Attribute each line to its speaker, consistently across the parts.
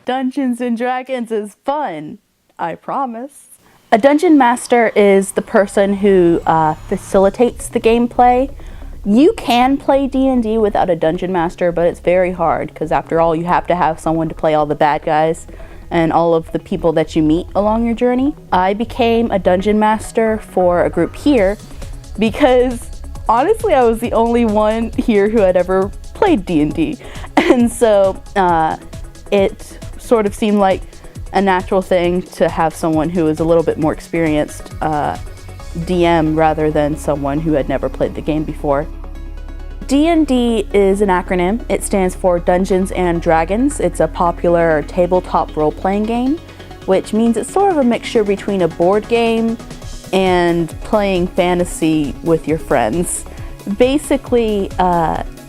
Speaker 1: Dungeons and Dragons is fun, I promise. A dungeon master is the person who facilitates the gameplay. You can play D&D without a dungeon master, but it's very hard because after all, you have to have someone to play all the bad guys and all of the people that you meet along your journey. I became a dungeon master for a group here because honestly, I was the only one here who had ever played D&D. And so it sort of seemed like a natural thing to have someone who is a little bit more experienced DM rather than someone who had never played the game before. D&D is an acronym. It stands for Dungeons and Dragons. It's a popular tabletop role-playing game, which means it's sort of a mixture between a board game and playing fantasy with your friends. Basically,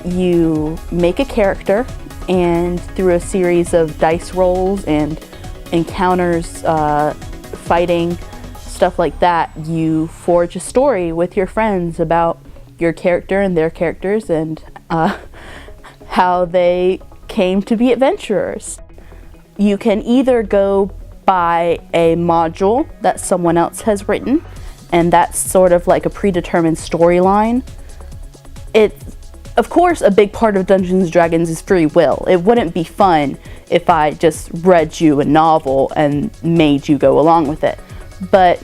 Speaker 1: you make a character, and through a series of dice rolls and encounters, fighting, stuff like that, you forge a story with your friends about your character and their characters and how they came to be adventurers. You can either go by a module that someone else has written, and that's sort of like a predetermined storyline. Of course, a big part of Dungeons & Dragons is free will. It wouldn't be fun if I just read you a novel and made you go along with it. But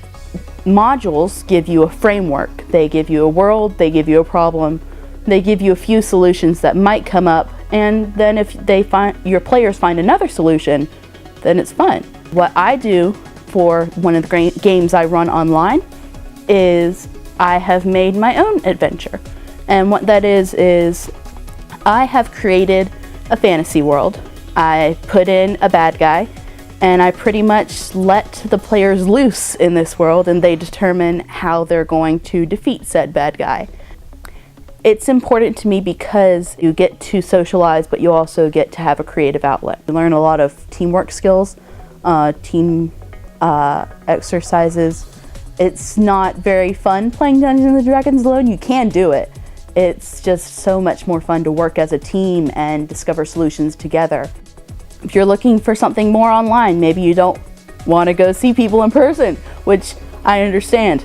Speaker 1: modules give you a framework. They give you a world, they give you a problem, they give you a few solutions that might come up, and then if your players find another solution, then it's fun. What I do for one of the games I run online is I have made my own adventure. And what that is I have created a fantasy world. I put in a bad guy, and I pretty much let the players loose in this world, and they determine how they're going to defeat said bad guy. It's important to me because you get to socialize, but you also get to have a creative outlet. You learn a lot of teamwork skills, team exercises. It's not very fun playing Dungeons & Dragons alone. You can do it. It's just so much more fun to work as a team and discover solutions together. If you're looking for something more online, maybe you don't want to go see people in person, which I understand.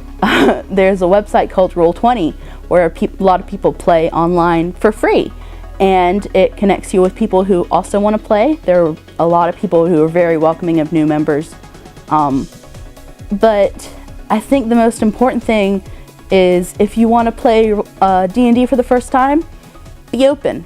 Speaker 1: There's a website called Roll20 where a lot of people play online for free, and it connects you with people who also want to play. There are a lot of people who are very welcoming of new members. But I think the most important thing is if you want to play D&D for the first time, be open.